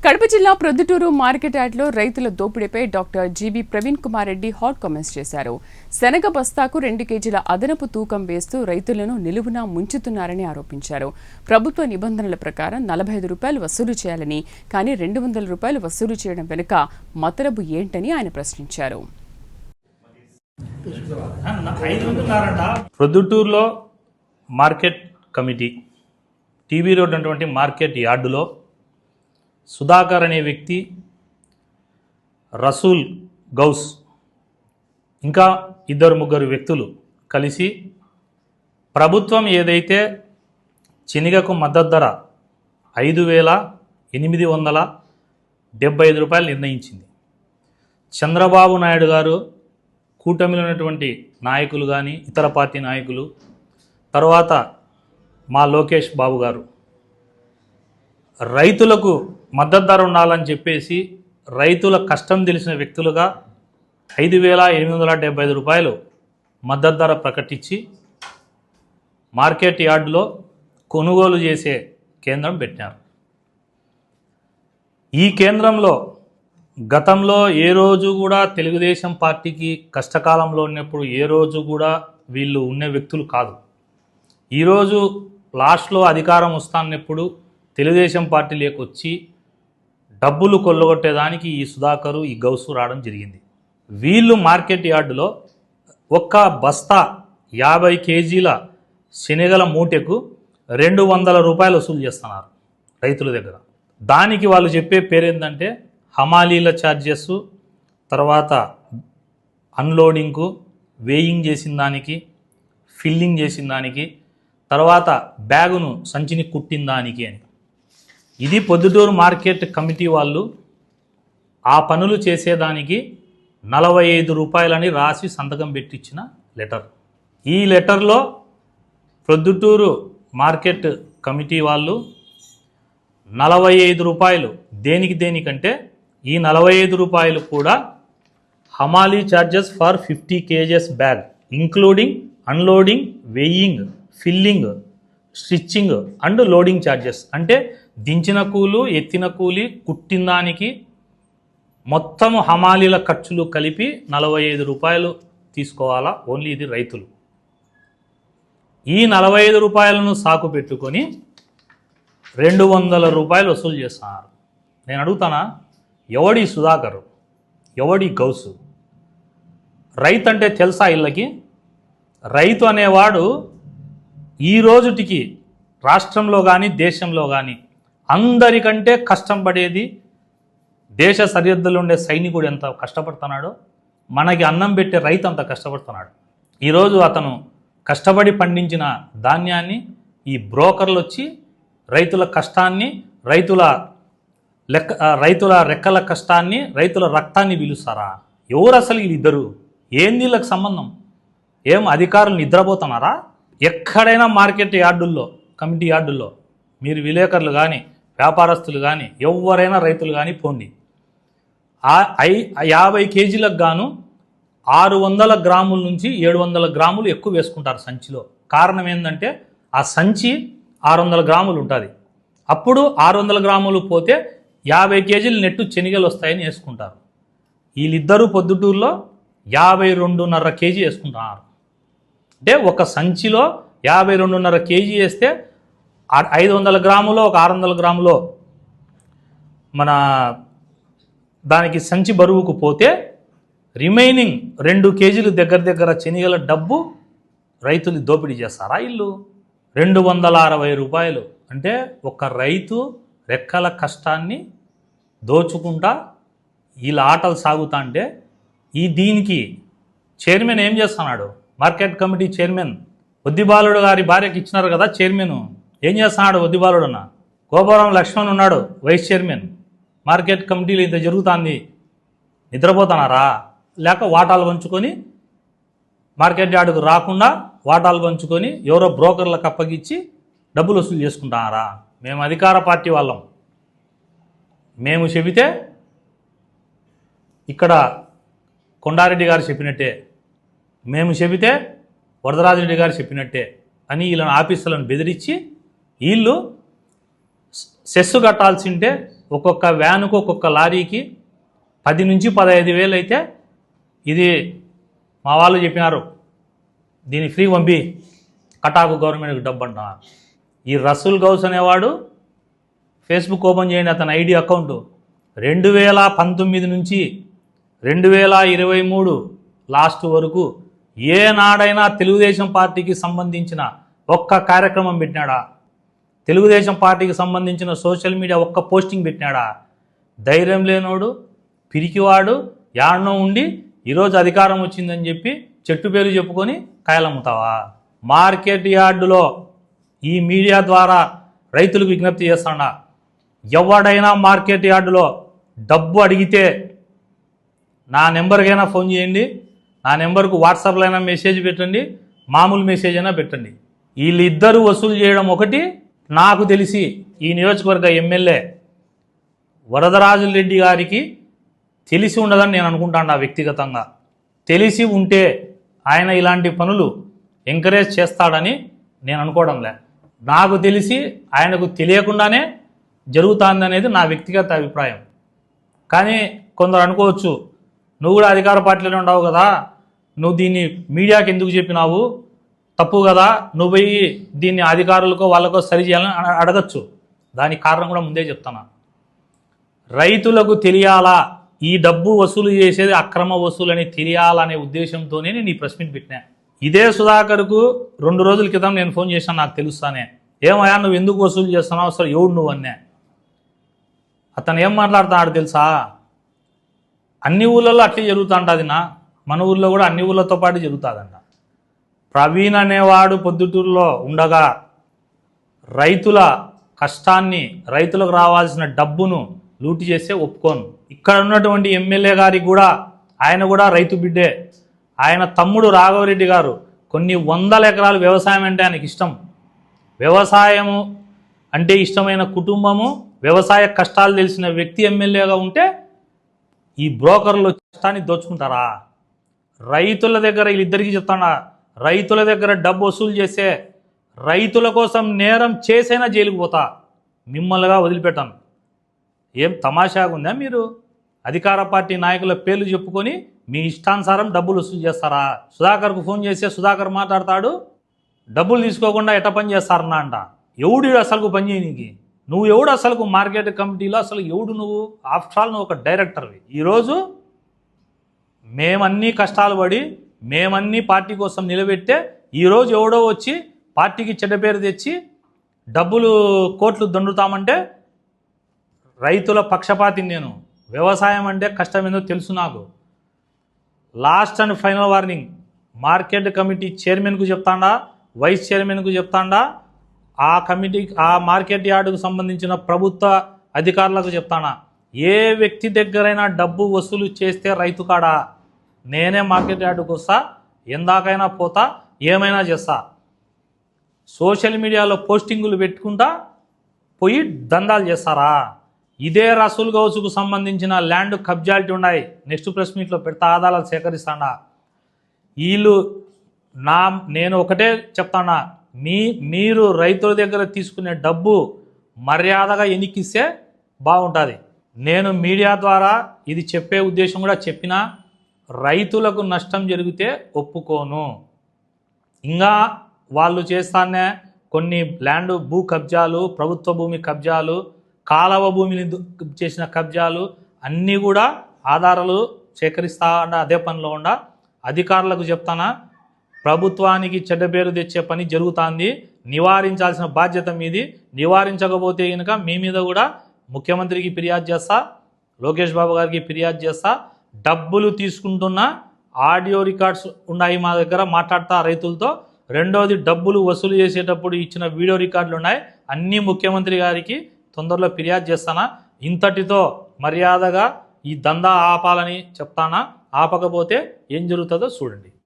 కడప జిల్లా ప్రొద్దుటూరు మార్కెట్ యార్డ్లో రైతుల దోపిడీపై doctor GB Praveen Kumar Reddy hot comments చేశారు. శనగ బస్తాకు 2 కేజీల అదనపు తూకం వేస్తూ రైతులను నిలువునా ముంచుతున్నారని ఆరోపించారు. ప్రభుత్వ నిబంధనల ప్రకారం 45 రూపాయలు వసూలు చేయాలని, కానీ 200 రూపాయలు వసూలు చేయడం వెనుక మతలబు ఏంటని ఆయన ప్రశ్నించారు. ప్రొద్దుటూరులో మార్కెట్ కమిటీ టీవీ రోడ్ అటువంటి మార్కెట్ యార్డులో సుధాకర్ అనే వ్యక్తి, రసూల్ గౌస్, ఇంకా 2-3 వ్యక్తులు కలిసి ప్రభుత్వం ఏదైతే శనగకు మద్దతు ధర 5,875 రూపాయలు నిర్ణయించింది. చంద్రబాబు నాయుడు గారు, కూటమిలో ఉన్నటువంటి నాయకులు కానీ ఇతర పార్టీ నాయకులు, తర్వాత మా లోకేష్ బాబు గారు రైతులకు మద్దతు ధర ఉండాలని చెప్పేసి రైతుల కష్టం తెలిసిన వ్యక్తులుగా 5,875 రూపాయలు మద్దతు ధర ప్రకటించి మార్కెట్ యార్డులో కొనుగోలు చేసే కేంద్రం పెట్టినారు. ఈ కేంద్రంలో గతంలో ఏ రోజు కూడా తెలుగుదేశం పార్టీకి కష్టకాలంలో ఉన్నప్పుడు ఏ రోజు కూడా వీళ్ళు ఉన్న వ్యక్తులు కాదు. ఈరోజు లాస్ట్లో అధికారం వస్తాన్నప్పుడు తెలుగుదేశం పార్టీలోకి వచ్చి డబ్బులు కొల్లగొట్టేదానికి ఈ సుధాకరు, ఈ గౌసు రావడం జరిగింది. వీళ్ళు మార్కెట్ యార్డులో ఒక్క బస్తా 50 కేజీల శనగల మూటెకు 200 రూపాయలు వసూలు చేస్తున్నారు రైతుల దగ్గర. దానికి వాళ్ళు చెప్పే పేరేంటంటే హమాలీల ఛార్జెస్, తర్వాత అన్లోడింగ్కు, వేయింగ్ చేసిన దానికి, ఫిల్లింగ్ చేసిన దానికి, తర్వాత బ్యాగును సంచిని కుట్టిన దానికి అని. ఇది పొద్దుటూరు మార్కెట్ కమిటీ వాళ్ళు ఆ పనులు చేసేదానికి 45 రూపాయలని రాసి సంతకం పెట్టించిన లెటర్. ఈ లెటర్లో పొద్దుటూరు మార్కెట్ కమిటీ వాళ్ళు 45 రూపాయలు దేనికంటే ఈ 45 రూపాయలు కూడా హమాలీ charges for 50 kgs bag including unloading, weighing, filling, stitching and loading charges, అంటే దించిన కూలు, ఎత్తిన కూలి, కుట్టిన దానికి మొత్తము హమాలీల ఖర్చులు కలిపి 45 రూపాయలు తీసుకోవాలా ఓన్లీ ఇది రైతులు. ఈ 45 రూపాయలను సాకు పెట్టుకొని 200 రూపాయలు వసూలు చేస్తున్నారు. నేను అడుగుతానా, ఎవడి సుధాకరు, ఎవడి గౌసు? రైతు అంటే తెలుసా ఇళ్ళకి? రైతు అనేవాడు ఈ రోజుటికి రాష్ట్రంలో కానీ దేశంలో కానీ అందరికంటే కష్టం పడేది, దేశ సరిహద్దులో ఉండే సైనికుడు ఎంత కష్టపడుతున్నాడో మనకి అన్నం పెట్టే రైతు అంత కష్టపడుతున్నాడు. ఈరోజు అతను కష్టపడి పండించిన ధాన్యాన్ని ఈ బ్రోకర్లు వచ్చి రైతుల కష్టాన్ని, రైతుల రెక్కల కష్టాన్ని, రైతుల రక్తాన్ని పిలుస్తారా? ఎవరు అసలు వీళ్ళిద్దరు? ఏంది వీళ్ళకి సంబంధం? ఏం అధికారులు నిద్రపోతున్నారా? ఎక్కడైనా మార్కెట్ యార్డుల్లో, కమిటీ యార్డుల్లో మీరు విలేకరులు కానీ వ్యాపారస్తులు కానీ ఎవరైనా రైతులు కానీ పోండి, 50 కేజీలకు గాను 600 గ్రాముల నుంచి 700 గ్రాములు ఎక్కువ వేసుకుంటారు సంచిలో. కారణం ఏంటంటే ఆ సంచి 600 గ్రాములు ఉంటుంది. అప్పుడు 600 గ్రాములు పోతే 50 కేజీలు నెట్టు శనగలు వస్తాయని వేసుకుంటారు. వీళ్ళిద్దరూ పొద్దుటూరులో 52.5 కేజీ వేసుకుంటున్నారు. అంటే ఒక సంచిలో 52.5 కేజీ వేస్తే 500 గ్రాములో ఒక 600 గ్రాములో మన దానికి సంచి బరువుకు పోతే రిమైనింగ్ 2 కేజీలు దగ్గర శనగల డబ్బు రైతులు దోపిడీ చేస్తారా? ఇల్లు 260 రూపాయలు అంటే ఒక రైతు రెక్కల కష్టాన్ని దోచుకుంటా వీళ్ళ ఆటలు సాగుతా అంటే దీనికి చైర్మన్ ఏం చేస్తున్నాడు? మార్కెట్ కమిటీ చైర్మన్ ఒద్దిబాలుడు గారి భార్యకి ఇచ్చినారు కదా చైర్మన్. ఏం చేస్తున్నాడు ఒద్దిబాలుడు అన్న? గోపురం లక్ష్మణ్ ఉన్నాడు వైస్ చైర్మన్. మార్కెట్ కమిటీలో ఇంత జరుగుతుంది, నిద్రపోతున్నారా? లేక వాటాలు పంచుకొని మార్కెట్ యార్డుకు రాకుండా వాటాలు పంచుకొని ఎవరో బ్రోకర్లకు అప్పగించి డబ్బులు వసూలు చేసుకుంటున్నారా? మేము అధికార పార్టీ వాళ్ళం, మేము చెబితే ఇక్కడ కొండారెడ్డి గారు చెప్పినట్టే, మేము చెబితే వరదరాజరెడ్డి గారు చెప్పినట్టే అని వీళ్ళని ఆఫీసులను బెదిరించి వీళ్ళు సెస్సు కట్టాల్సింటే ఒక్కొక్క వ్యానుకు ఒక్కొక్క లారీకి 10 నుంచి 15 వేలు అయితే ఇది మా వాళ్ళు చెప్పినారు, దీన్ని ఫ్రీ పంపి కటాకు గవర్నమెంట్కి డబ్బు అంటున్నారు. ఈ రసూల్ గౌస్ అనేవాడు ఫేస్బుక్ ఓపెన్ చేయండి, అతని ఐడి అకౌంట్ 2019 నుంచి 2023 లాస్ట్ వరకు ఏనాడైనా తెలుగుదేశం పార్టీకి సంబంధించిన ఒక్క కార్యక్రమం పెట్టినాడా? తెలుగుదేశం పార్టీకి సంబంధించిన సోషల్ మీడియా ఒక్క పోస్టింగ్ పెట్టినాడా? ధైర్యం లేనోడు, పిరికివాడు, యాడనో ఉండి ఈరోజు అధికారం వచ్చిందని చెప్పి చెట్టు పేరు చెప్పుకొని కాయలమ్ముతావా? మార్కెట్ యార్డులో ఈ మీడియా ద్వారా రైతులకు విజ్ఞప్తి చేస్తాడా, ఎవడైనా మార్కెట్ యార్డులో డబ్బు అడిగితే నా నెంబర్కైనా ఫోన్ చేయండి, నా నెంబర్కు వాట్సాప్లో అయినా మెసేజ్ పెట్టండి, మామూలు మెసేజ్ అయినా పెట్టండి. వీళ్ళిద్దరూ వసూలు చేయడం ఒకటి. నాకు తెలిసి ఈ నియోజకవర్గ ఎమ్మెల్యే వరదరాజులరెడ్డి గారికి తెలిసి ఉండదని నేను అనుకుంటాను. వ్యక్తిగతంగా తెలిసి ఉంటే ఆయన ఇలాంటి పనులు ఎంకరేజ్ చేస్తాడని నేను అనుకోవడంలే. నాకు తెలిసి ఆయనకు తెలియకుండానే జరుగుతుంది అనేది నా వ్యక్తిగత అభిప్రాయం. కానీ కొందరు అనుకోవచ్చు, నువ్వు కూడా అధికార పార్టీలోనే ఉండవు కదా, నువ్వు దీన్ని మీడియాకి ఎందుకు చెప్పినావు, తప్పు కదా, నువ్వు పోయి దీన్ని అధికారులకో వాళ్ళకో సరి చేయాలని అడగచ్చు. దానికి కారణం కూడా ముందే చెప్తాను. రైతులకు తెలియాలా ఈ డబ్బు వసూలు చేసేది అక్రమ వసూలు అని తెలియాలనే ఉద్దేశంతోనే నేను ఈ ప్రెస్ మీట్ పెట్టినా. ఇదే సుధాకర్కు 2 రోజుల క్రితం నేను ఫోన్ చేశాను, నాకు తెలుస్తానే. ఏమయ్యా నువ్వు ఎందుకు వసూలు చేస్తున్నావు, అసలు ఎవడు నువ్వు అన్నా. అతను ఏం మాట్లాడుతున్నాడు తెలుసా? అన్ని ఊళ్ళల్లో అట్లే జరుగుతుంటుంది, మన ఊళ్ళో కూడా అన్ని ఊళ్ళతో పాటు జరుగుతుందంట. ప్రవీణ్ అనేవాడు పొద్దుటూరులో ఉండగా రైతుల కష్టాన్ని, రైతులకు రావాల్సిన డబ్బును లూటి చేస్తే ఒప్పుకోను. ఇక్కడ ఉన్నటువంటి ఎమ్మెల్యే గారికి కూడా, ఆయన కూడా రైతు బిడ్డే. ఆయన తమ్ముడు రాఘవరెడ్డి గారు కొన్ని 100 ఎకరాలు వ్యవసాయం అంటే ఆయనకి ఇష్టం. వ్యవసాయము అంటే ఇష్టమైన కుటుంబము, వ్యవసాయ కష్టాలు తెలిసిన వ్యక్తి ఎమ్మెల్యేగా ఉంటే ఈ బ్రోకర్లు కష్టాన్ని దోచుకుంటారా? రైతుల దగ్గర, వీళ్ళిద్దరికీ చెప్తాడా, రైతుల దగ్గర డబ్బు వసూలు చేస్తే రైతుల కోసం నేరం చేసైనా జైలుకు పోతా, మిమ్మల్నిగా వదిలిపెట్టాను. ఏం తమాషాగా ఉందా? మీరు అధికార పార్టీ నాయకుల పేర్లు చెప్పుకొని మీ ఇష్టానుసారం డబ్బులు వసూలు చేస్తారా? సుధాకర్కు ఫోన్ చేస్తే సుధాకర్ మాట్లాడతాడు, డబ్బులు తీసుకోకుండా ఎట్ట పని చేస్తారన్నా అంట. ఎవడు అసలుకు పని చేయనీకి? నువ్వు ఎవడు అసలుకు మార్కెట్ కమిటీలో అసలు ఎవడు నువ్వు? ఆఫ్టర్ ఆల్ నువ్వు ఒక డైరెక్టర్వి. ఈరోజు మేమన్నీ కష్టాలు పడి మేమన్నీ పార్టీ కోసం నిలబెట్టే ఈరోజు ఎవడో వచ్చి పార్టీకి చెడ్డ పేరు తెచ్చి డబ్బులు కోట్లు దండుతామంటే రైతుల పక్షపాతిని నేను. వ్యవసాయం అంటే కష్టమేందో తెలుసు నాకు. Last and final warning, market committee చైర్మన్కు చెప్తాడా, వైస్ చైర్మన్కు చెప్తాడా, ఆ కమిటీ, ఆ మార్కెట్ యార్డుకు సంబంధించిన ప్రభుత్వ అధికారులకు చెప్తానా, ఏ వ్యక్తి దగ్గరైనా డబ్బు వసూలు చేస్తే రైతు కాడా నేనే మార్కెట్ యార్డుకు వస్తా, ఎందాకైనా పోతా, ఏమైనా చేస్తా. సోషల్ మీడియాలో పోస్టింగులు పెట్టుకుంటా పోయి దందాలు చేస్తారా? ఇదే రసూల్ గౌసుకు సంబంధించిన ల్యాండ్ కబ్జాలిటీ ఉన్నాయి. నెక్స్ట్ ప్రెస్ మీట్లో పెడతా, ఆధారాలు సేకరిస్తాడా. వీళ్ళు నేను ఒకటే చెప్తానా, మీరు రైతుల దగ్గర తీసుకునే డబ్బు మర్యాదగా ఎన్నికిస్తే బాగుంటుంది. నేను మీడియా ద్వారా ఇది చెప్పే ఉద్దేశం కూడా చెప్పినా, రైతులకు నష్టం జరిగితే ఒప్పుకోను. ఇంకా వాళ్ళు చేస్తానే కొన్ని ల్యాండ్ భూ కబ్జాలు, ప్రభుత్వ భూమి కబ్జాలు, కాలవ భూమిని చేసిన కబ్జాలు అన్నీ కూడా ఆధారాలు సేకరిస్తా అదే పనిలో ఉండ. అధికారులకు చెప్తానా, ప్రభుత్వానికి చెడ్డ పేరు తెచ్చే పని జరుగుతుంది, నివారించాల్సిన బాధ్యత మీది. నివారించకపోతే కనుక మీ మీద కూడా ముఖ్యమంత్రికి ఫిర్యాదు చేస్తా, లోకేష్ బాబు గారికి ఫిర్యాదు చేస్తా. డబ్బులు తీసుకుంటున్న ఆడియో రికార్డ్స్ ఉన్నాయి మా దగ్గర, మాట్లాడతా రైతులతో. రెండోది, డబ్బులు వసూలు చేసేటప్పుడు ఇచ్చిన వీడియో రికార్డులు ఉన్నాయి, అన్నీ ముఖ్యమంత్రి గారికి తొందరలో ఫిర్యాదు చేస్తానా. ఇంతటితో మర్యాదగా ఈ దందా ఆపాలని చెప్తానా. ఆపకపోతే ఏం జరుగుతుందో చూడండి.